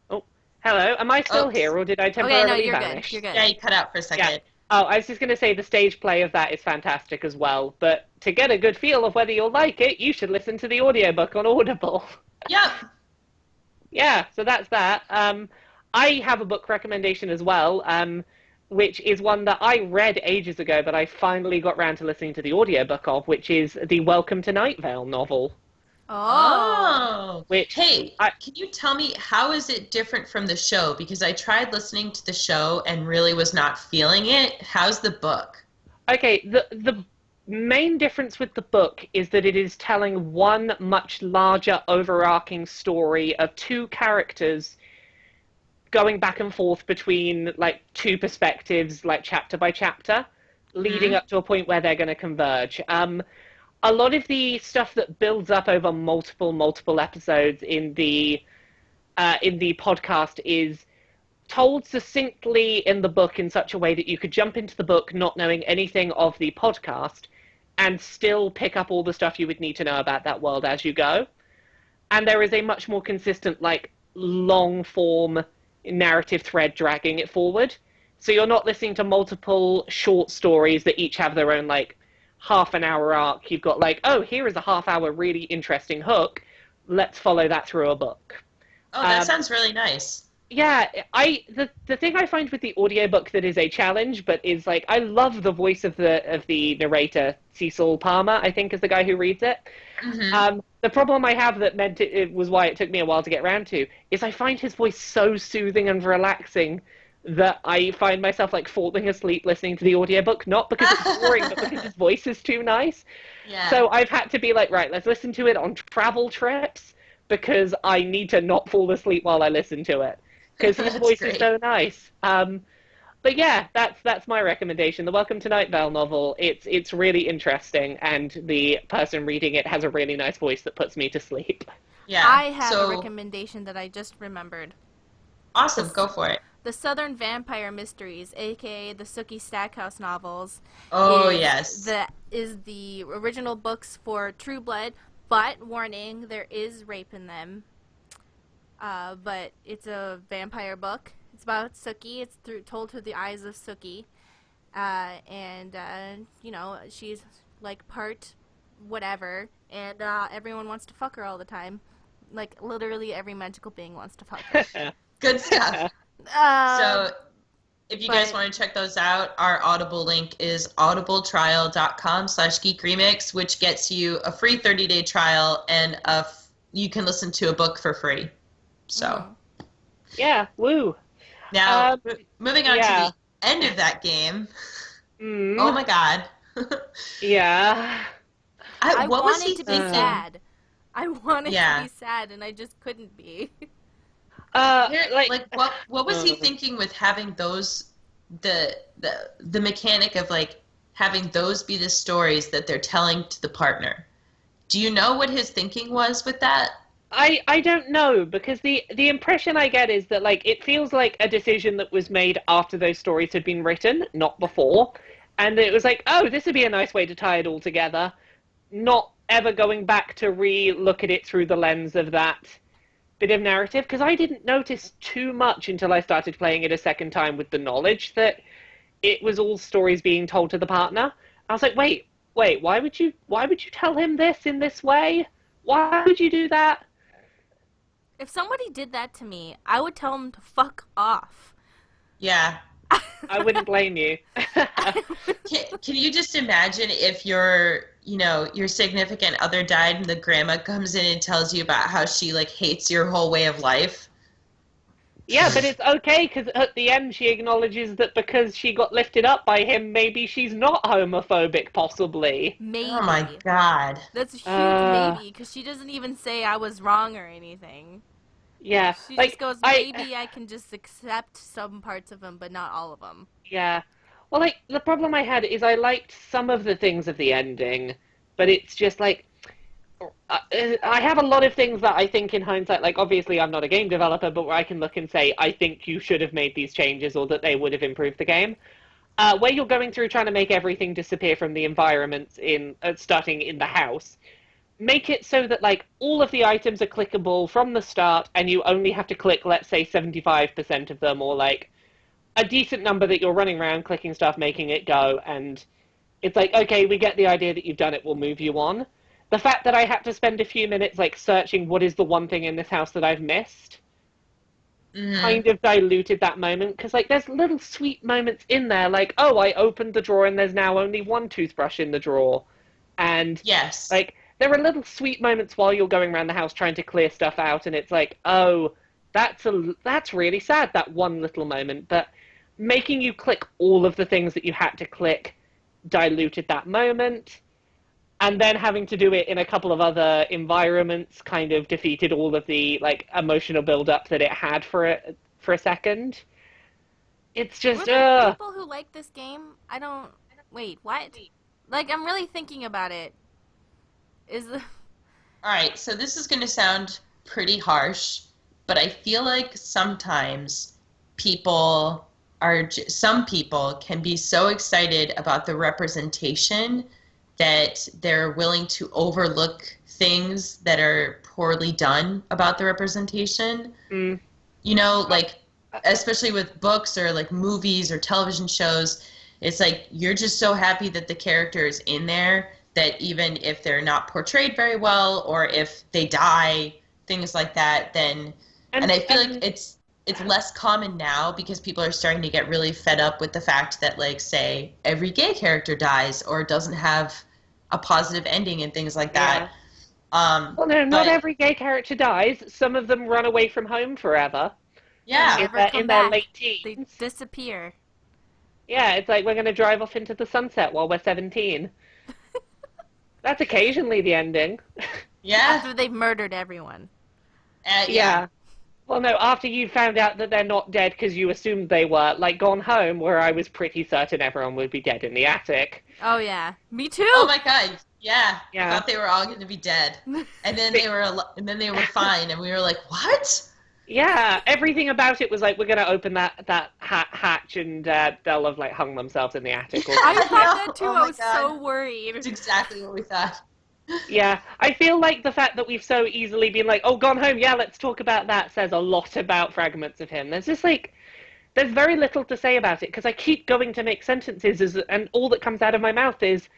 Oh, hello. Am I still here, or did I temporarily vanish? You're good. Yeah, you cut out for a second. Yeah. Oh, I was just going to say the stage play of that is fantastic as well, but to get a good feel of whether you'll like it, you should listen to the audiobook on Audible. Yep. Yeah, so that's that. I have a book recommendation as well, which is one that I read ages ago, but I finally got round to listening to the audiobook of, which is the Welcome to Night Vale novel. Oh. Which can you tell me, how is it different from the show? Because I tried listening to the show and really was not feeling it. How's the book? Okay, the main difference with the book is that it is telling one much larger overarching story of two characters going back and forth between, like, two perspectives, like, chapter by chapter, leading up to a point where they're going to converge. A lot of the stuff that builds up over multiple episodes in the podcast is told succinctly in the book in such a way that you could jump into the book not knowing anything of the podcast and still pick up all the stuff you would need to know about that world as you go. And there is a much more consistent, like, long-form narrative thread dragging it forward. So you're not listening to multiple short stories that each have their own, like, half-an-hour arc. You've got, like, oh, here is a half-hour really interesting hook. Let's follow that through a book. Oh, that sounds really nice. Yeah, the thing I find with the audiobook that is a challenge, but is, like, I love the voice of the narrator, Cecil Palmer, I think is the guy who reads it. The problem I have that meant it was why it took me a while to get around to, is I find his voice so soothing and relaxing that I find myself, like, falling asleep listening to the audiobook, not because it's boring, but because his voice is too nice. Yeah. So I've had to be like, right, let's listen to it on travel trips, because I need to not fall asleep while I listen to it. Because his voice is so nice. But yeah, that's my recommendation. The Welcome to Night Vale novel. It's really interesting, and the person reading it has a really nice voice that puts me to sleep. Yeah. I have a recommendation that I just remembered. Awesome, go for it. The Southern Vampire Mysteries, aka the Sookie Stackhouse novels. Oh, yes. Is the original books for True Blood. But, warning, there is rape in them. But it's a vampire book. It's about Sookie. It's told through the eyes of Sookie. You know, she's like part whatever, and everyone wants to fuck her all the time. Like, literally every magical being wants to fuck her. Good stuff. So, if you guys want to check those out, our Audible link is audibletrial.com/geekremix, which gets you a free 30-day trial, and you can listen to a book for free. So. Yeah, woo. Now, moving on to the end of that game. Oh my god. Yeah. I wanted to be sad. I wanted to be sad, and I just couldn't be. What was he thinking with having those, the mechanic of like having those be the stories that they're telling to the partner? Do you know what his thinking was with that? I don't know, because the impression I get is that, like, it feels like a decision that was made after those stories had been written, not before. And it was like, oh, this would be a nice way to tie it all together. Not ever going back to re-look at it through the lens of that bit of narrative, because I didn't notice too much until I started playing it a second time with the knowledge that it was all stories being told to the partner. I was like, wait, why would you tell him this in this way? Why would you do that? If somebody did that to me, I would tell them to fuck off. Yeah. I wouldn't blame you. Can you just imagine if your significant other died and the grandma comes in and tells you about how she, like, hates your whole way of life? Yeah, but it's okay, because at the end she acknowledges that because she got lifted up by him, maybe she's not homophobic, possibly. Maybe. Oh my god. That's a huge maybe, because she doesn't even say I was wrong or anything. Yeah. She just goes, maybe I can just accept some parts of him, but not all of them. Yeah. Well, like, the problem I had is I liked some of the things of the ending, but it's just, like, I have a lot of things that I think in hindsight, like, obviously I'm not a game developer, but where I can look and say, I think you should have made these changes, or that they would have improved the game. Where you're going through trying to make everything disappear from the environments starting in the house, make it so that, like, all of the items are clickable from the start, and you only have to click, let's say, 75% of them, or, like, a decent number that you're running around clicking stuff, making it go, and it's like, okay, we get the idea that you've done it, we'll move you on. The fact that I had to spend a few minutes, like, searching what is the one thing in this house that I've missed kind of diluted that moment, because, like, there's little sweet moments in there, like, oh, I opened the drawer and there's now only one toothbrush in the drawer. And, yes, like, there are little sweet moments while you're going around the house trying to clear stuff out, and it's like, oh, that's really sad, that one little moment. But making you click all of the things that you had to click diluted that moment. And then having to do it in a couple of other environments kind of defeated all of the, like, emotional build-up that it had for a second. It's just, Were there people who like this game? Wait, what? Like, I'm really thinking about it. Alright, so this is going to sound pretty harsh, but I feel like sometimes some people can be so excited about the representation that they're willing to overlook things that are poorly done about the representation. You know, like, especially with books or, like, movies or television shows, it's like you're just so happy that the character is in there that even if they're not portrayed very well or if they die, things like that, then... And I feel like it's less common now because people are starting to get really fed up with the fact that, like, say, every gay character dies or doesn't have a positive ending and things like that. Yeah. Well, no, not every gay character dies. Some of them run away from home forever. Yeah. In their late teens. They disappear. Yeah, it's like we're going to drive off into the sunset while we're 17. That's occasionally the ending. Yeah. After they've murdered everyone. Yeah. Well, no, after you found out that they're not dead because you assumed they were, like Gone Home, where I was pretty certain everyone would be dead in the attic. Oh, yeah. Me too! Oh my god, yeah. I thought they were all going to be dead. And then they were fine, and we were like, what? Yeah, everything about it was like, we're going to open that hatch and they'll have, like, hung themselves in the attic. I thought that too, I was so worried. That's exactly what we thought. Yeah, I feel like the fact that we've so easily been like, oh, Gone Home, yeah, let's talk about that, says a lot about fragments of him. There's just like, there's very little to say about it because I keep going to make sentences and all that comes out of my mouth is,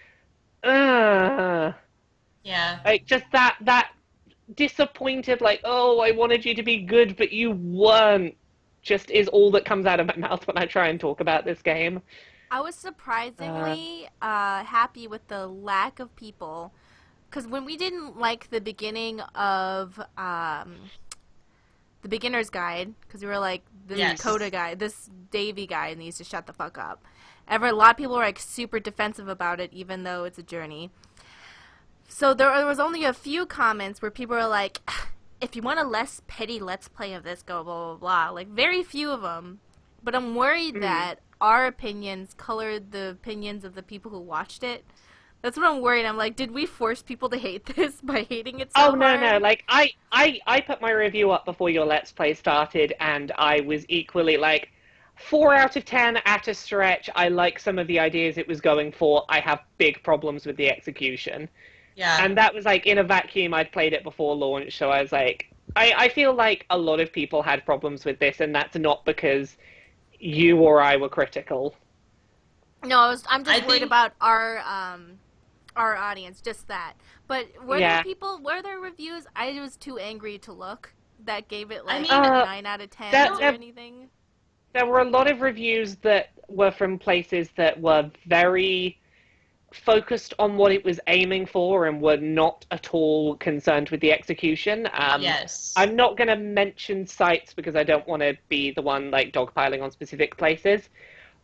uh, Yeah. like just that disappointed, like, oh, I wanted you to be good, but you weren't, just is all that comes out of my mouth when I try and talk about this game. I was Uh, surprisingly happy with the lack of people because when we didn't like the beginning of the beginner's guide, because we were like, this Coda Yes. guy, this Davy guy needs to shut the fuck up. A lot of people were like super defensive about it, even though it's a journey. So there was only a few comments where people were like, if you want a less petty let's play of this, go blah blah blah. Like very few of them, but I'm worried mm. that our opinions colored the opinions of the people who watched it. That's what I'm worried. I'm like, did we force people to hate this by hating it Oh so no no! hard? Like I put my review up before your Let's Play started, and I was equally like 4 out of 10 at a stretch. I like some of the ideas it was going for. I have big problems with the execution, Yeah. and that was like in a vacuum. I'd played it before launch, so I was like, I feel like a lot of people had problems with this, and that's not because you or I were critical. No, I'm I just worried think about our audience, just that. But Yeah. were there reviews? I was too angry to look that gave it I like mean, Uh, 9 out of 10s that or no, anything. there were a lot of reviews that were from places that were very focused on what it was aiming for and were not at all concerned with the execution. yes. I'm not going to mention sites because I don't want to be the one like dogpiling on specific places.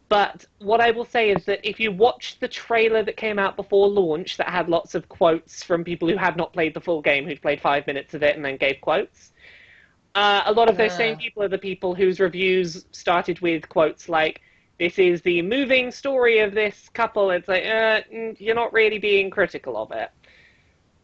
But what I will say is that if you watch the trailer that came out before launch that had lots of quotes from people who had not played the full game, who'd played 5 minutes of it and then gave quotes, a lot of those same Uh, people are the people whose reviews started with quotes like, this is the moving story of this couple. It's like, you're not really being critical of it.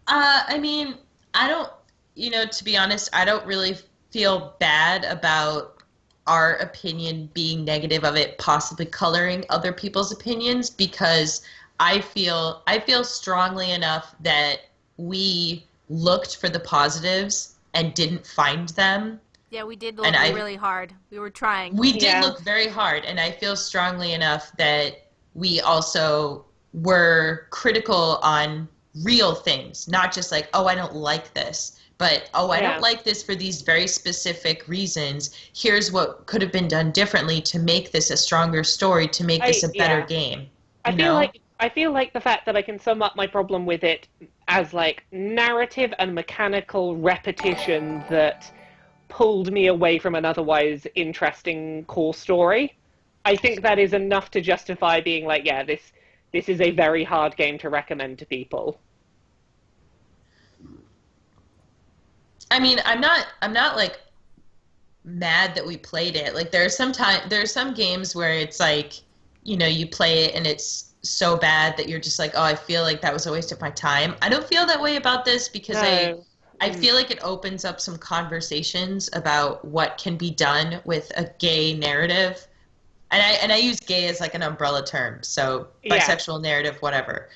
I mean, I don't, to be honest, I don't really feel bad about our opinion being negative of it possibly coloring other people's opinions because I feel strongly enough that we looked for the positives and didn't find them. Yeah, we did And look I really hard. We were trying. we did Yeah, look very hard, and I feel strongly enough that we also were critical on real things, not just like, oh, I don't like this, but oh, I don't yeah. like this for these very specific reasons. Here's what could have been done differently to make this a stronger story, to make this a better Yeah. game, I you feel know? like I feel like the fact that I can sum up my problem with it as like narrative and mechanical repetition that pulled me away from an otherwise interesting core story. I think that is enough to justify being like, yeah, this is a very hard game to recommend to people. I mean, I'm not like mad that we played it. Like there's some games where it's like, you play it and it's so bad that you're just like, oh, I feel like that was a waste of my time. I don't feel that way about this because I No. I Mm. feel like it opens up some conversations about what can be done with a gay narrative. And I use gay as like an umbrella term, so Yeah. bisexual narrative, whatever.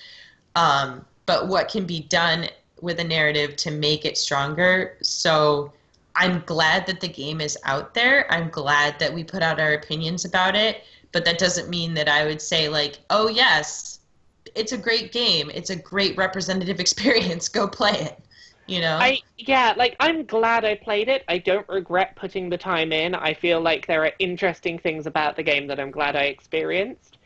But what can be done with a narrative to make it stronger. So I'm glad that the game is out there. I'm glad that we put out our opinions about it, but that doesn't mean that I would say like, oh yes, it's a great game. It's a great representative experience. Go play it, you know? Yeah, like I'm glad I played it. I don't regret putting the time in. I feel like there are interesting things about the game that I'm glad I experienced.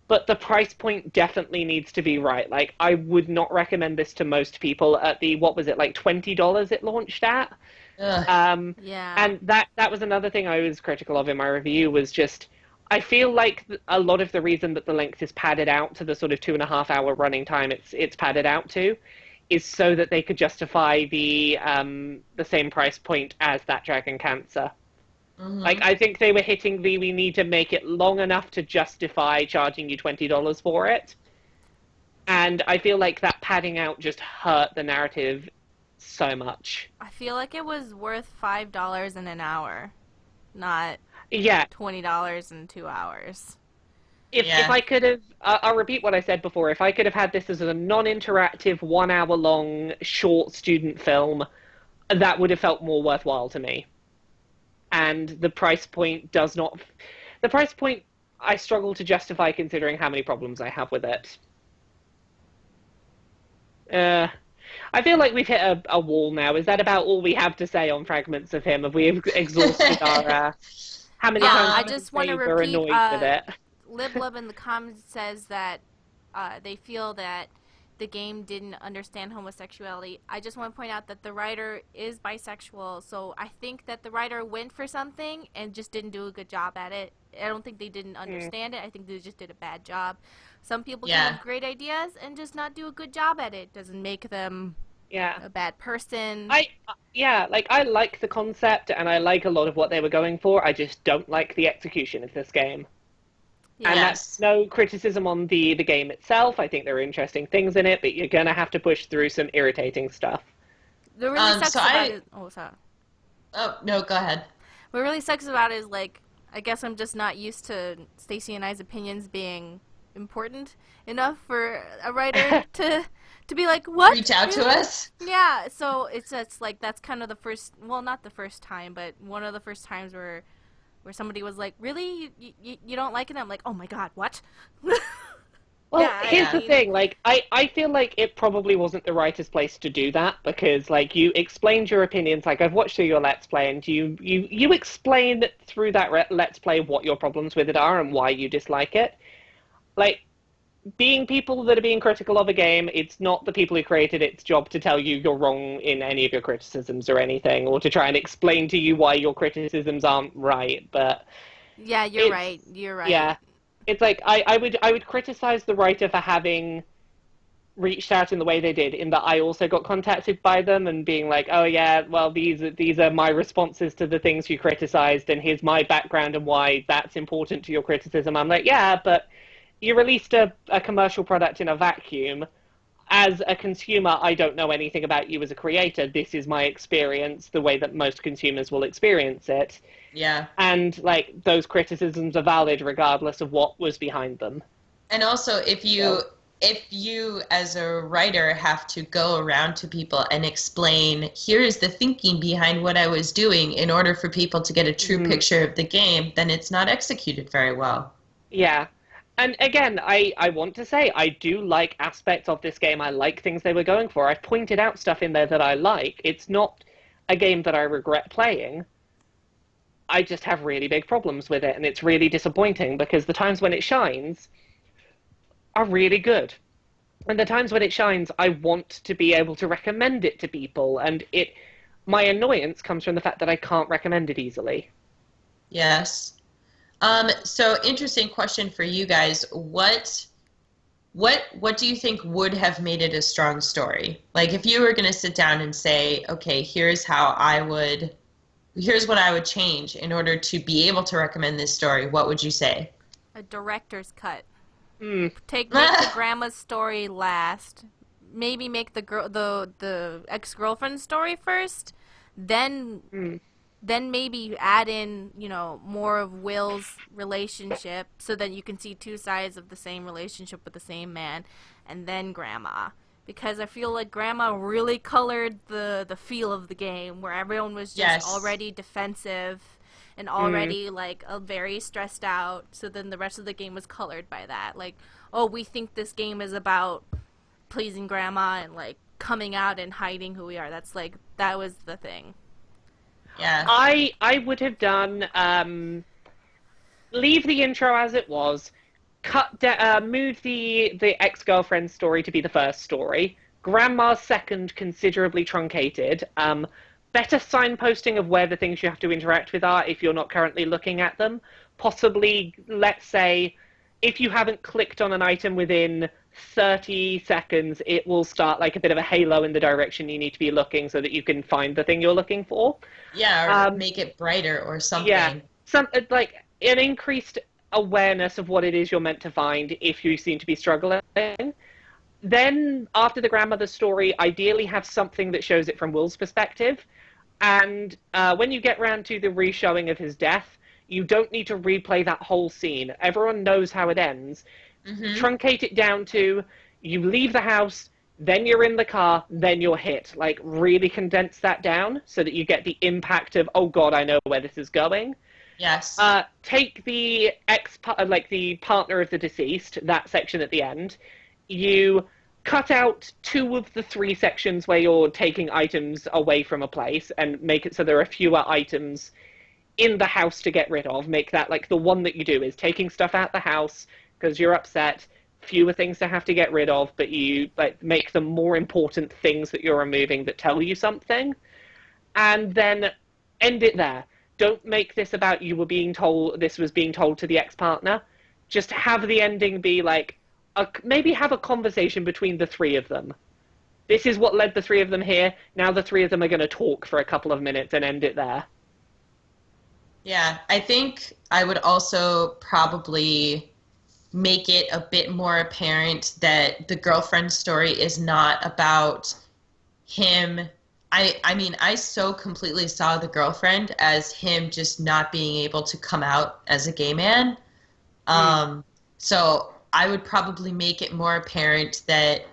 But the price point definitely needs to be right. Like I would not recommend this to most people at the what was it, like $20 it launched at? Ugh. Um, Yeah. and that was another thing I was critical of in my review was just I feel like a lot of the reason that the length is padded out to the sort of 2.5 hour running time it's padded out to is so that they could justify the same price point as that Dragon Cancer. Like Hmm. I think they were hitting the we need to make it long enough to justify charging you $20 for it. And I feel like that padding out just hurt the narrative so much. I feel like it was worth $5 in an hour, not Yeah, $20 in 2 hours. If Yeah. I could have, I'll repeat what I said before. If I could have had this as a non-interactive, 1 hour long short student film, that would have felt more worthwhile to me. And the price point does not. The price point I struggle to justify considering how many problems I have with it. Uh, I feel like we've hit a wall now. Is that about all we have to say on fragments of him? Have we exhausted our? How many Yeah, times I we can just want say to we're repeat. annoyed with it? Liblub in the comments says that they feel that the game didn't understand homosexuality. I just want to point out that the writer is bisexual, so I think that the writer went for something and just didn't do a good job at it. I don't think they didn't understand it. I think they just did a bad job. Some people can have great ideas and just not do a good job at it. Doesn't make them Yeah. a bad person. I like the concept and I like a lot of what they were going for. I just don't like the execution of this game. And that's no criticism on the game itself. I think there are interesting things in it, but you're gonna have to push through some irritating stuff. The really sucks about it. Oh, sorry. Oh, no, go ahead. What really sucks about it is, like, I guess I'm just not used to Stacey and I's opinions being important enough for a writer to be like, what? Reach out to us. Yeah, so it's like that's kind of the first, well, not the first time, but one of the first times where somebody was like, really? You don't like it? I'm like, oh my god, what? Well, Yeah, here's the thing, like, I feel like it probably wasn't the writer's place to do that, because, like, you explained your opinions, like, I've watched through your Let's Play, and you explain through that Let's Play what your problems with it are and why you dislike it. Like, being people that are being critical of a game, it's not the people who created its job to tell you you're wrong in any of your criticisms or anything, or to try and explain to you why your criticisms aren't right, but... Yeah, you're right. Yeah. It's like, I would criticize the writer for having reached out in the way they did, in that I also got contacted by them and being like, oh yeah, well, these are my responses to the things you criticized, and here's my background and why that's important to your criticism. I'm like, yeah, but you released a commercial product in a vacuum. As a consumer, I don't know anything about you as a creator. This is my experience, the way that most consumers will experience it. Yeah. And, like, those criticisms are valid regardless of what was behind them. And also, if you as a writer have to go around to people and explain, here is the thinking behind what I was doing in order for people to get a true picture of the game, then it's not executed very well. Yeah. And again, I want to say, I do like aspects of this game. I like things they were going for. I've pointed out stuff in there that I like. It's not a game that I regret playing. I just have really big problems with it, and it's really disappointing because the times when it shines are really good. And the times when it shines, I want to be able to recommend it to people, and my annoyance comes from the fact that I can't recommend it easily. Yes. So interesting question for you guys. What do you think would have made it a strong story? Like, if you were going to sit down and say, okay, here's what I would change in order to be able to recommend this story, what would you say? A director's cut. Mm. Make the grandma's story last. Maybe make the ex-girlfriend story first, then maybe add in, more of Will's relationship so that you can see two sides of the same relationship with the same man, and then Grandma. Because I feel like Grandma really colored the feel of the game, where everyone was just already defensive and already, very stressed out, so then the rest of the game was colored by that. Like, oh, we think this game is about pleasing Grandma and, coming out and hiding who we are. That was the thing. Yeah. I would have done leave the intro as it was, move the ex-girlfriend story to be the first story, Grandma's second considerably truncated, better signposting of where the things you have to interact with are if you're not currently looking at them. Possibly, let's say, if you haven't clicked on an item within 30 seconds, it will start like a bit of a halo in the direction you need to be looking so that you can find the thing you're looking for. Yeah, or make it brighter or something. Yeah, like an increased awareness of what it is you're meant to find if you seem to be struggling. Then, after the grandmother story, ideally have something that shows it from Will's perspective. And when you get round to the re-showing of his death, You don't need to replay that whole scene. Everyone knows how it ends. Truncate it down to, you leave the house, then you're in the car, then you're hit. Like, really condense that down so that you get the impact of, oh god, I know where this is going. Yes. Take the the partner of the deceased, that section at the end. You cut out 2 of the 3 sections where you're taking items away from a place and make it so there are fewer items in the house to get rid of. Make that like the one that you do is taking stuff out the house because you're upset, fewer things to have to get rid of, but you like make them more important things that you're removing that tell you something, and then end it there. Don't make this about you were being told this was being told to the ex-partner. Just have the ending be like maybe have a conversation between the 3 of them. This is what led the 3 of them here. Now the 3 of them are going to talk for a couple of minutes and end it there. Yeah, I think I would also probably make it a bit more apparent that the girlfriend story is not about him. I mean, I so completely saw the girlfriend as him just not being able to come out as a gay man. So I would probably make it more apparent that,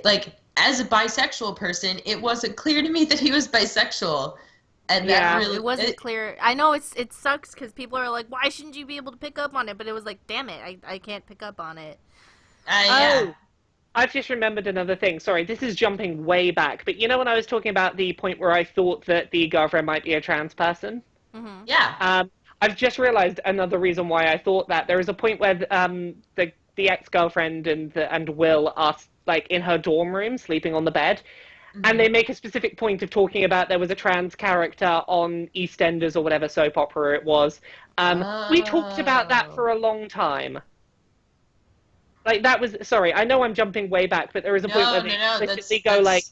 like, as a bisexual person, it wasn't clear to me that he was bisexual. And that really, it wasn't clear. I know it sucks because people are like, why shouldn't you be able to pick up on it? But it was like, damn it, I can't pick up on it. Yeah. Oh, I've just remembered another thing. Sorry, this is jumping way back. But you know when I was talking about the point where I thought that the girlfriend might be a trans person? Mm-hmm. Yeah. I've just realized another reason why I thought that. There is a point where the ex-girlfriend and Will are like in her dorm room sleeping on the bed. And they make a specific point of talking about there was a trans character on EastEnders or whatever soap opera it was. We talked about that for a long time. Like, that was... Sorry, I know I'm jumping way back, but there is a point where they explicitly go like...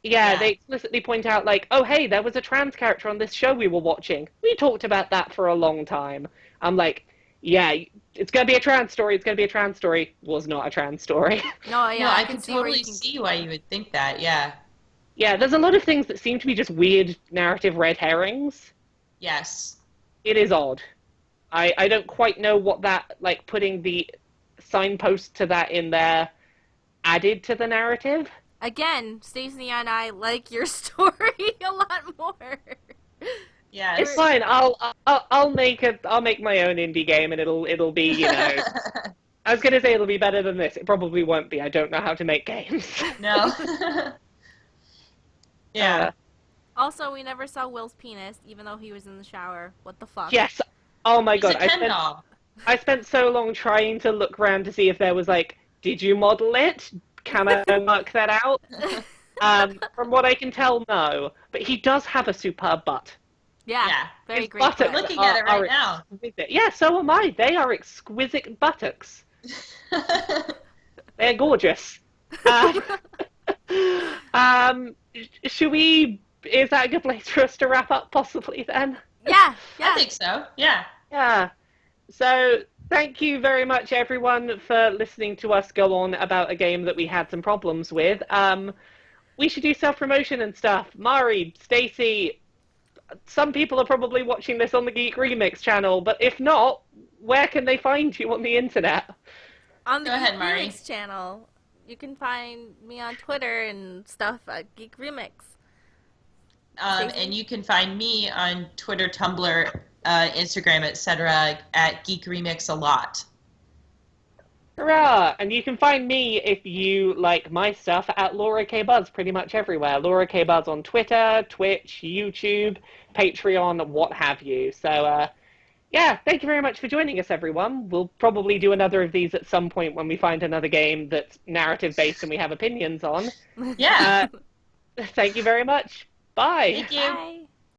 Yeah, they explicitly point out like, oh, hey, there was a trans character on this show we were watching. We talked about that for a long time. I'm like, yeah, it's going to be a trans story. It's going to be a trans story. Was not a trans story. No, yeah, No, I can can totally see why you would think that, yeah. Yeah, there's a lot of things that seem to be just weird narrative red herrings. Yes. It is odd. I don't quite know what that, like, putting the signpost to that in there added to the narrative. Again, Stacey and I like your story a lot more. Yeah, It's fine. I'll make my own indie game, and it'll be, you know. I was gonna say it'll be better than this. It probably won't be. I don't know how to make games. No. Yeah. Also, we never saw Will's penis, even though he was in the shower. What the fuck? Yes. Oh my He's god. a Ken doll. I spent so long trying to look around to see if there was like, did you model it? Can I work that out? From what I can tell, no. But he does have a superb butt. Yeah. Very His great. buttocks butt. Looking at it right now. Exquisite. Yeah, so am I. They are exquisite buttocks. They're gorgeous. Should we... Is that a good place for us to wrap up, possibly, then? Yeah. I think so, yeah. Yeah. So, thank you very much, everyone, for listening to us go on about a game that we had some problems with. We should do self-promotion and stuff. Mari, Stacey, some people are probably watching this on the Geek Remix channel, but if not, where can they find you on the internet? On the Go ahead, Geek Mari. Remix channel. You can find me on Twitter and stuff at Geek Remix. And you can find me on Twitter, Tumblr, Instagram, etc. at Geek Remix a lot. Hurrah! And you can find me, if you like my stuff, at Laura K. Buzz pretty much everywhere. Laura K. Buzz on Twitter, Twitch, YouTube, Patreon, what have you. So, yeah, thank you very much for joining us, everyone. We'll probably do another of these at some point when we find another game that's narrative-based and we have opinions on. Yeah. Thank you very much. Bye. Thank you. Bye.